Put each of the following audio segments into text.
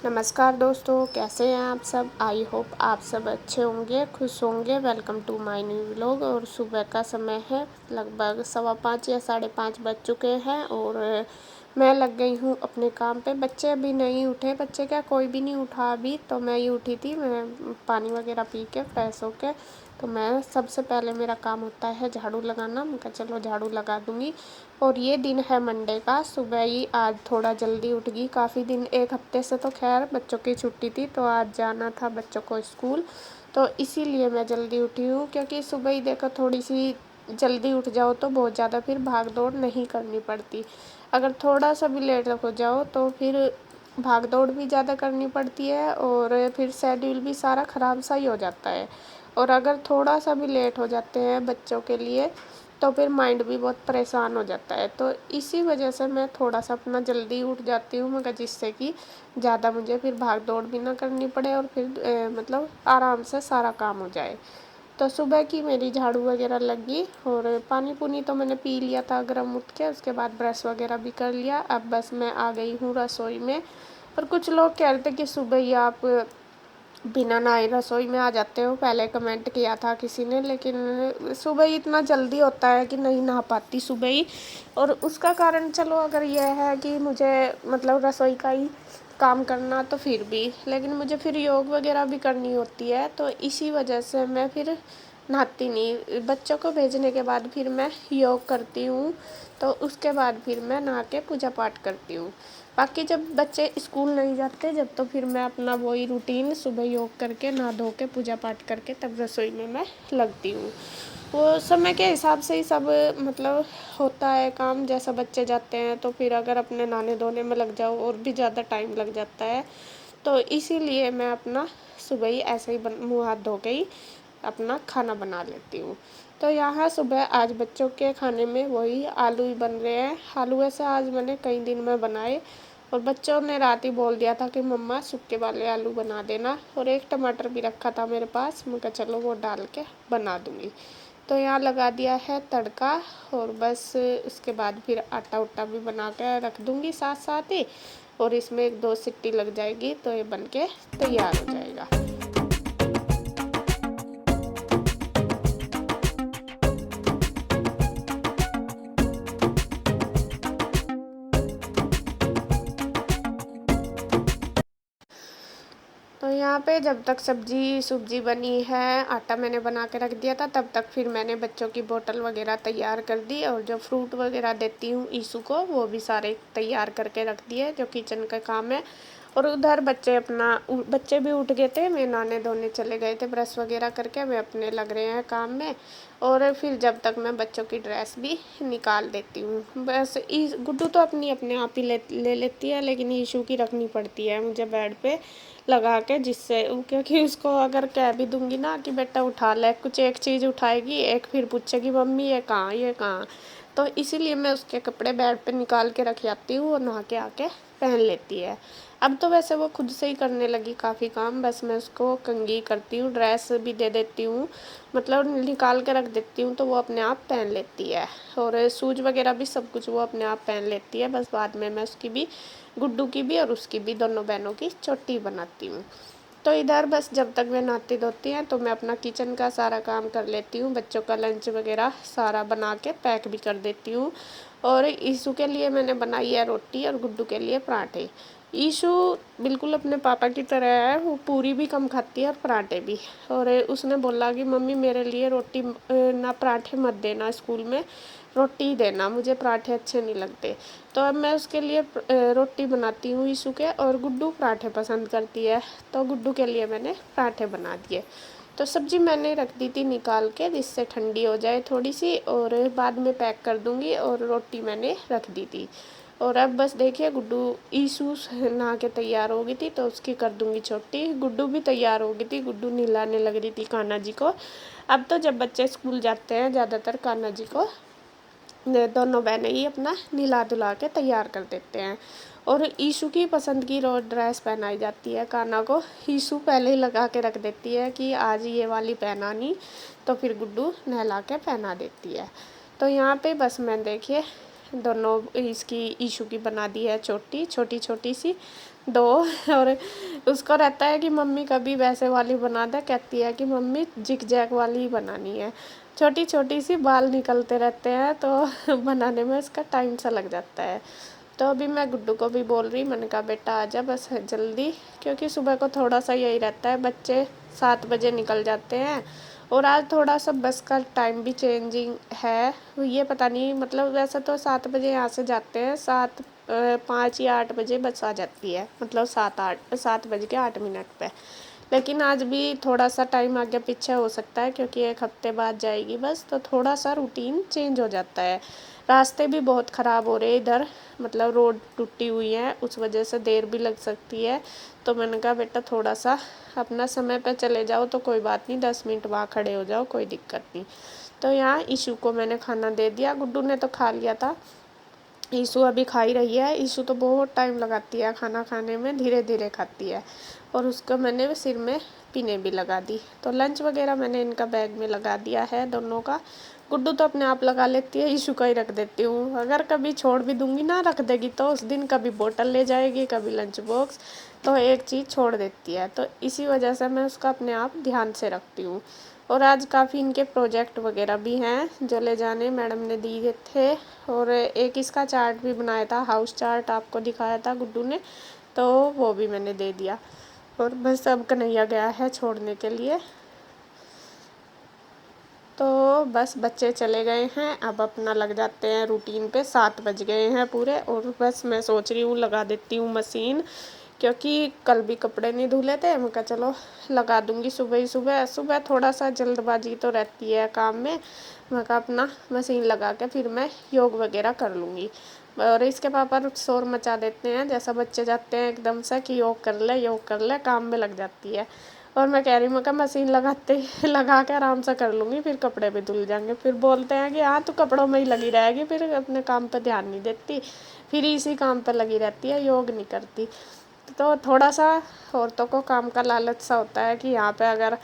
नमस्कार दोस्तों, कैसे हैं आप सब। आई होप आप सब अच्छे होंगे, खुश होंगे। Welcome to my new vlog. और सुबह का समय है, लगभग 5:15 या 5:30 बज चुके हैं और मैं लग गई हूँ अपने काम पे। बच्चे अभी नहीं उठे, बच्चे क्या कोई भी नहीं उठा अभी, तो मैं ही उठी थी। मैं पानी वगैरह पी के फ्रेश होके, तो मैं सबसे पहले मेरा काम होता है झाड़ू लगाना। मैं कहा चलो झाड़ू लगा दूँगी। और ये दिन है मंडे का। सुबह ही आज थोड़ा जल्दी उठ गई। काफ़ी दिन, एक हफ्ते से तो खैर बच्चों की छुट्टी थी, तो आज जाना था बच्चों को स्कूल, तो इसीलिए मैं जल्दी उठी हूँ। क्योंकि सुबह ही देखो, थोड़ी सी जल्दी उठ जाओ तो बहुत ज़्यादा फिर भाग दौड़ नहीं करनी पड़ती। अगर थोड़ा सा भी लेट हो जाओ तो फिर भाग दौड़ भी ज़्यादा करनी पड़ती है और फिर शेड्यूल भी सारा ख़राब सा ही हो जाता है। और अगर थोड़ा सा भी लेट हो जाते हैं बच्चों के लिए तो फिर माइंड भी बहुत परेशान हो जाता है। तो इसी वजह से मैं थोड़ा सा अपना जल्दी उठ जाती हूँ, मगर जिससे कि ज़्यादा मुझे फिर भाग दौड़ भी ना करनी पड़े और फिर मतलब आराम से सारा काम हो जाए। तो सुबह की मेरी झाड़ू वगैरह लगी और पानी पुनी तो मैंने पी लिया था गर्म उठ के। उसके बाद ब्रश वगैरह भी कर लिया। अब बस मैं आ गई हूँ रसोई में। और कुछ लोग कह रहे थे कि सुबह ही आप बिना नहाए रसोई में आ जाते हो, पहले कमेंट किया था किसी ने। लेकिन सुबह ही इतना जल्दी होता है कि नहीं नहा पाती सुबह ही। और उसका कारण चलो अगर यह है कि मुझे मतलब रसोई का ही काम करना, तो फिर भी, लेकिन मुझे फिर योग वगैरह भी करनी होती है, तो इसी वजह से मैं फिर नहाती नहीं। बच्चों को भेजने के बाद फिर मैं योग करती हूँ, तो उसके बाद फिर मैं नहा के पूजा पाठ करती हूँ। बाकी जब बच्चे स्कूल नहीं जाते जब, तो फिर मैं अपना वही रूटीन सुबह योग करके नहा धो के पूजा पाठ करके तब रसोई में मैं लगती हूँ। वो समय के हिसाब से ही सब मतलब होता है काम। जैसा बच्चे जाते हैं तो फिर अगर अपने नहाने धोने में लग जाओ और भी ज़्यादा टाइम लग जाता है, तो इसीलिए मैं अपना सुबह ही ऐसे ही मुँह हाथ धो के ही अपना खाना बना लेती हूँ। तो यहाँ सुबह आज बच्चों के खाने में वही आलू ही बन रहे हैं। आलू ऐसे आज मैंने कई दिन में बनाए और बच्चों ने रात ही बोल दिया था कि मम्मा सूखे वाले आलू बना देना। और एक टमाटर भी रखा था मेरे पास, मैं कहा चलो वो डाल के बना दूँगी। तो यहाँ लगा दिया है तड़का और बस उसके बाद फिर आटा उटा भी बना के रख दूँगी साथ साथ ही। और इसमें 1-2 सीटी लग जाएगी तो ये बन के तैयार हो जाएगा। तो यहाँ पे जब तक सब्जी बनी है, आटा मैंने बना के रख दिया था, तब तक फिर मैंने बच्चों की बोतल वगैरह तैयार कर दी। और जो फ्रूट वगैरह देती हूँ ईशु को, वो भी सारे तैयार करके रख दिए, जो किचन का काम है। और उधर बच्चे भी उठ गए थे, मैं नहाने धोने चले गए थे, ब्रश वगैरह करके वे अपने लग रहे हैं काम में। और फिर जब तक मैं बच्चों की ड्रेस भी निकाल देती हूँ। बस गुड्डू तो अपनी अपने आप ही ले लेती है, लेकिन ईशू की रखनी पड़ती है मुझे बेड पे लगा के, जिससे क्योंकि उसको अगर कह भी दूंगी ना कि बेटा उठा ले, कुछ एक चीज़ उठाएगी, एक फिर पूछेगी मम्मी ये कहाँ। तो इसीलिए मैं उसके कपड़े बेड पे निकाल के रख जाती हूँ और नहा के आके पहन लेती है। अब तो वैसे वो खुद से ही करने लगी काफ़ी काम, बस मैं उसको कंघी करती हूँ, ड्रेस भी दे देती हूँ, मतलब निकाल के रख देती हूँ तो वो अपने आप पहन लेती है। और शूज वगैरह भी सब कुछ वो अपने आप पहन लेती है। बस बाद में मैं उसकी भी, गुड्डू की भी और उसकी भी, दोनों बहनों की चोटी बनाती हूँ। तो इधर बस जब तक वे नहाती धोती हैं तो मैं अपना किचन का सारा काम कर लेती हूँ। बच्चों का लंच वगैरह सारा बना के पैक भी कर देती हूँ। और ईशु के लिए मैंने बनाई है रोटी और गुड्डू के लिए पराठे। ईशु बिल्कुल अपने पापा की तरह है, वो पूरी भी कम खाती है और पराठे भी। और उसने बोला कि मम्मी मेरे लिए रोटी ना पराठे मत देना, स्कूल में रोटी ही देना, मुझे पराठे अच्छे नहीं लगते। तो अब मैं उसके लिए रोटी बनाती हूँ ईशु के, और गुड्डू पराठे पसंद करती है, तो गुड्डू के लिए मैंने पराठे बना दिए। तो सब्ज़ी मैंने रख दी थी निकाल के, जिससे ठंडी हो जाए थोड़ी सी, और बाद में पैक कर दूँगी। और रोटी मैंने रख दी थी। और अब बस देखिए गुड्डू, ईशू नहा के तैयार हो गई थी तो उसकी कर दूँगी छोटी। गुड्डू भी तैयार हो गई थी, गुड्डू नहलाने लग रही थी कान्हा जी को। अब तो जब बच्चे स्कूल जाते हैं ज़्यादातर कान्हा जी को दोनों बहनें ही अपना नहला धुला के तैयार कर देते हैं। और ईशु की पसंद की रोज ड्रेस पहनाई जाती है कान्हा को। ईशु पहले ही लगा के रख देती है कि आज ये वाली पहनानी, तो फिर गुड्डू नहला के पहना देती है। तो यहाँ पे बस मैं देखिए दोनों इसकी ईशू की बना दी है छोटी छोटी सी 2। और उसको रहता है कि मम्मी कभी वैसे वाली बना दे, कहती है कि मम्मी जिग जैग वाली ही बनानी है। छोटी छोटी सी बाल निकलते रहते हैं तो बनाने में इसका टाइम सा लग जाता है। तो अभी मैं गुड्डू को भी बोल रही, मैंने कहा बेटा आजा बस जल्दी, क्योंकि सुबह को थोड़ा सा यही रहता है, बच्चे 7 बजे निकल जाते हैं। और आज थोड़ा सा बस का टाइम भी चेंजिंग है, ये पता नहीं, मतलब वैसे तो 7 बजे यहाँ से जाते हैं, 5 या 8 बजे बस आ जाती है, मतलब 7:08 पे। लेकिन आज भी थोड़ा सा टाइम आगे पीछे हो सकता है, क्योंकि 1 हफ्ते बाद जाएगी बस, तो थोड़ा सा रूटीन चेंज हो जाता है। रास्ते भी बहुत ख़राब हो रहे हैं इधर, मतलब रोड टूटी हुई है, उस वजह से देर भी लग सकती है। तो मैंने कहा बेटा थोड़ा सा अपना समय पे चले जाओ तो कोई बात नहीं, 10 मिनट वहाँ खड़े हो जाओ, कोई दिक्कत नहीं। तो यहाँ ईशू को मैंने खाना दे दिया, गुड्डू ने तो खा लिया था, ईशू अभी खा ही रही है। ईशू तो बहुत टाइम लगाती है खाना खाने में, धीरे धीरे खाती है। और उसको मैंने सिर में पिने भी लगा दी। तो लंच वगैरह मैंने इनका बैग में लगा दिया है दोनों का। गुड्डू तो अपने आप लगा लेती है, ईशू का ही रख देती हूँ। अगर कभी छोड़ भी दूंगी ना, रख देगी तो उस दिन कभी बोतल ले जाएगी, कभी लंच बॉक्स, तो एक चीज़ छोड़ देती है। तो इसी वजह से मैं उसका अपने आप ध्यान से रखती हूँ। और आज काफ़ी इनके प्रोजेक्ट वगैरह भी हैं जो ले जाने मैडम ने दिए थे। और एक इसका चार्ट भी बनाया था, हाउस चार्ट आपको दिखाया था गुड्डू ने, तो वो भी मैंने दे दिया। और बस अब कन्हैया गया है छोड़ने के लिए। तो बस बच्चे चले गए हैं, अब अपना लग जाते हैं रूटीन पे। 7 बज गए हैं पूरे, और बस मैं सोच रही हूँ लगा देती हूँ मशीन, क्योंकि कल भी कपड़े नहीं धुले थे। मैं कहा चलो लगा दूँगी सुबह ही सुबह। सुबह थोड़ा सा जल्दबाजी तो रहती है काम में, मैं कहा अपना मशीन लगा के फिर मैं योग वगैरह कर लूँगी। और इसके पापा शोर मचा देते हैं, जैसा बच्चे जाते हैं एकदम से कि योग कर ले, काम में लग जाती है। और मैं कह रही हूँ, मैं कहा मशीन लगा के आराम से कर लूँगी, फिर कपड़े भी धुल जाएंगे। फिर बोलते हैं कि हाँ तू कपड़ों में ही लगी रहेगी, फिर अपने काम पे ध्यान नहीं देती, फिर इसी काम पे लगी रहती है, योग नहीं करती। तो थोड़ा सा औरतों को काम का लालच सा होता है कि यहाँ पे अगर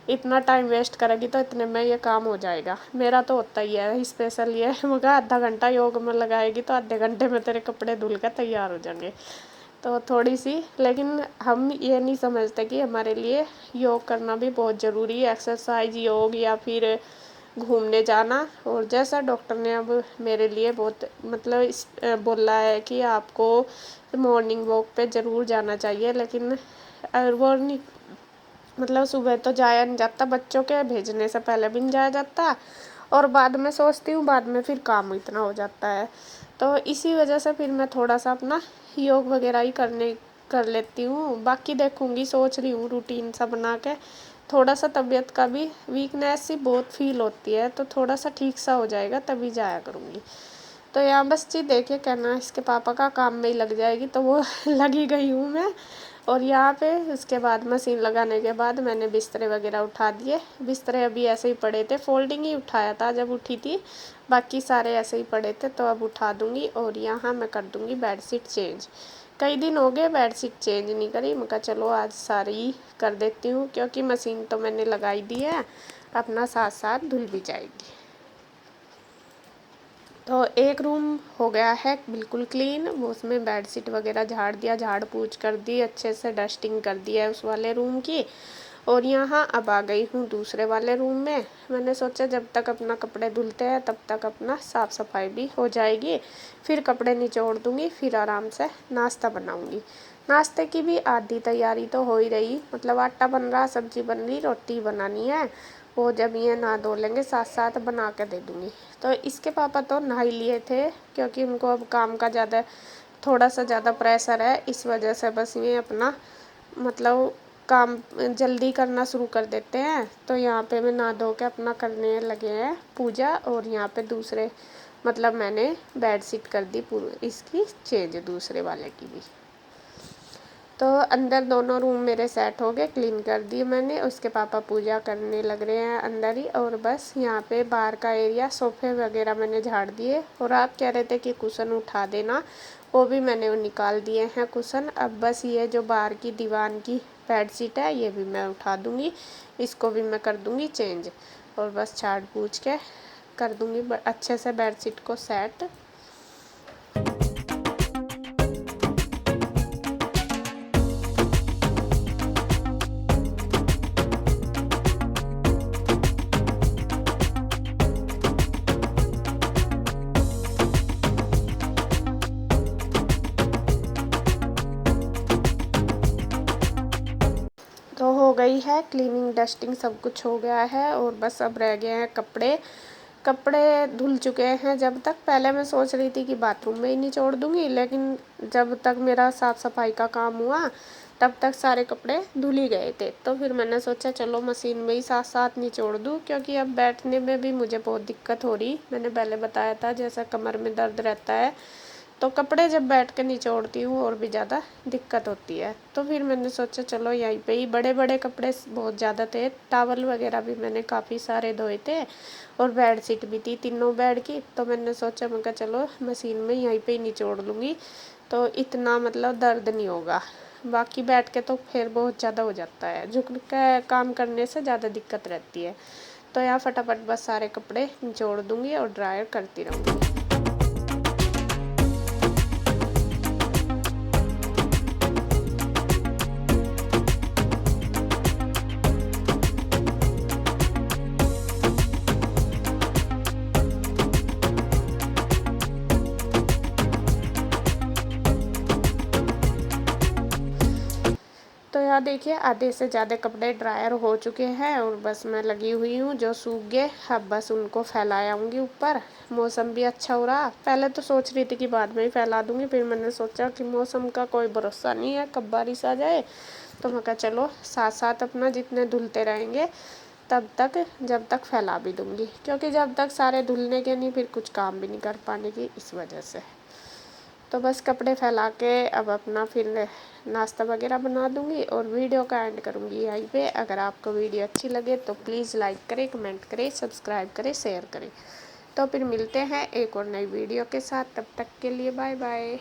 इतना टाइम वेस्ट करेगी तो इतने में ये काम हो जाएगा। मेरा तो होता ही है स्पेशल ये, मगर आधा घंटा योग में लगाएगी तो आधे घंटे में तेरे कपड़े धुल कर तैयार हो जाएंगे। तो थोड़ी सी, लेकिन हम ये नहीं समझते कि हमारे लिए योग करना भी बहुत ज़रूरी है, एक्सरसाइज योग या फिर घूमने जाना। और जैसा डॉक्टर ने अब मेरे लिए बहुत मतलब बोला है कि आपको मॉर्निंग वॉक पे ज़रूर जाना चाहिए, लेकिन वो नहीं, मतलब सुबह तो जाया नहीं जाता, बच्चों के भेजने से पहले भी नहीं जाया जाता, और बाद में सोचती हूँ, बाद में फिर काम इतना हो जाता है। तो इसी वजह से फिर मैं थोड़ा सा अपना योग वगैरह ही कर लेती हूँ। बाकी देखूँगी, सोच रही हूँ रूटीन सा बना के। थोड़ा सा तबीयत का भी वीकनेस सी बहुत फील होती है, तो थोड़ा सा ठीक सा हो जाएगा तभी जाया करूँगी। तो यहाँ बस जी देखिए कहना इसके पापा का काम में ही लग जाएगी, तो वो लगी गई हूँ मैं। और यहाँ पे उसके बाद मशीन लगाने के बाद मैंने बिस्तरे वगैरह उठा दिए। बिस्तरे अभी ऐसे ही पड़े थे, फोल्डिंग ही उठाया था जब उठी थी, बाकी सारे ऐसे ही पड़े थे, तो अब उठा दूँगी। और यहाँ मैं कर दूँगी बेडशीट चेंज। कई दिन हो गए बेडशीट चेंज नहीं करी, मैं कहा चलो आज सारी कर देती हूँ, क्योंकि मशीन तो मैंने लगाई दी है, अपना साथ साथ धुल भी जाएगी। तो एक रूम हो गया है बिल्कुल क्लीन, वो उसमें बेडशीट वगैरह झाड़ दिया, झाड़ पूछ कर दी, अच्छे से डस्टिंग कर दिया है उस वाले रूम की। और यहाँ अब आ गई हूँ दूसरे वाले रूम में। मैंने सोचा जब तक अपना कपड़े धुलते हैं तब तक अपना साफ़ सफाई भी हो जाएगी, फिर कपड़े निचोड़ दूँगी, फिर आराम से नाश्ता बनाऊँगी। नाश्ते की भी आधी तैयारी तो हो ही रही, मतलब आटा बन रहा, सब्जी बन रही, रोटी बनानी है, वो जब ये नहा धो लेंगे साथ साथ बना के दे दूँगी। तो इसके पापा तो नहा ही लिए थे, क्योंकि उनको अब काम का थोड़ा सा ज़्यादा प्रेशर है, इस वजह से बस ये अपना मतलब काम जल्दी करना शुरू कर देते हैं। तो यहाँ पे मैं नहा धो के अपना करने लगे हैं पूजा। और यहाँ पे दूसरे मतलब मैंने बेडशीट कर दी पूरी इसकी चेंज, दूसरे वाले की भी। तो अंदर दोनों रूम मेरे सेट हो गए, क्लीन कर दिए मैंने। उसके पापा पूजा करने लग रहे हैं अंदर ही। और बस यहाँ पे बाहर का एरिया सोफ़े वगैरह मैंने झाड़ दिए। और आप कह रहे थे कि कुशन उठा देना, वो भी मैंने वो निकाल दिए हैं कुशन। अब बस ये जो बाहर की दीवान की बेडशीट है ये भी मैं उठा दूँगी, इसको भी मैं कर दूँगी चेंज। और बस झाड़ पूछ के कर दूँगी अच्छे से बेडशीट को सेट। तो हो गई है क्लीनिंग डस्टिंग, सब कुछ हो गया है और बस अब रह गए हैं कपड़े। कपड़े धुल चुके हैं जब तक। पहले मैं सोच रही थी कि बाथरूम में ही निचोड़ दूँगी, लेकिन जब तक मेरा साफ़ सफाई का काम हुआ तब तक सारे कपड़े धुल ही गए थे। तो फिर मैंने सोचा चलो मशीन में ही साथ साथ निचोड़ दूँ, क्योंकि अब बैठने में भी मुझे बहुत दिक्कत हो रही। मैंने पहले बताया था जैसा कमर में दर्द रहता है, तो कपड़े जब बैठ के निचोड़ती हूँ और भी ज़्यादा दिक्कत होती है। तो फिर मैंने सोचा चलो यहीं पे ही, बड़े बड़े कपड़े बहुत ज़्यादा थे, टॉवल वगैरह भी मैंने काफ़ी सारे धोए थे और बेडशीट भी थी तीनों बेड की। तो मैंने सोचा मैं कहा चलो मशीन में यहीं पे ही निचोड़ लूँगी, तो इतना मतलब दर्द नहीं होगा। बाकी बैठ के तो फिर बहुत ज़्यादा हो जाता है, झुक के काम करने से ज़्यादा दिक्कत रहती है। तो यहाँ फटाफट बस सारे कपड़े निचोड़ दूँगी और ड्रायर करती रहूँगी। तो यहाँ देखिए आधे से ज़्यादा कपड़े ड्रायर हो चुके हैं और बस मैं लगी हुई हूँ, जो सूख गए अब बस उनको फैला आऊँगी ऊपर। मौसम भी अच्छा हो रहा, पहले तो सोच रही थी कि बाद में ही फैला दूँगी, फिर मैंने सोचा कि मौसम का कोई भरोसा नहीं है, कब बारिश आ जाए। तो मैं कहा चलो साथ साथ अपना जितने धुलते रहेंगे तब तक, जब तक फैला भी दूँगी, क्योंकि जब तक सारे धुलने के नहीं फिर कुछ काम भी नहीं कर पाने की, इस वजह से। तो बस कपड़े फैला के अब अपना फिर नाश्ता वगैरह बना दूँगी और वीडियो का एंड करूँगी यहीं पे। अगर आपको वीडियो अच्छी लगे तो प्लीज़ लाइक करें, कमेंट करें, सब्सक्राइब करें, शेयर करें। तो फिर मिलते हैं एक और नई वीडियो के साथ, तब तक के लिए बाय बाय।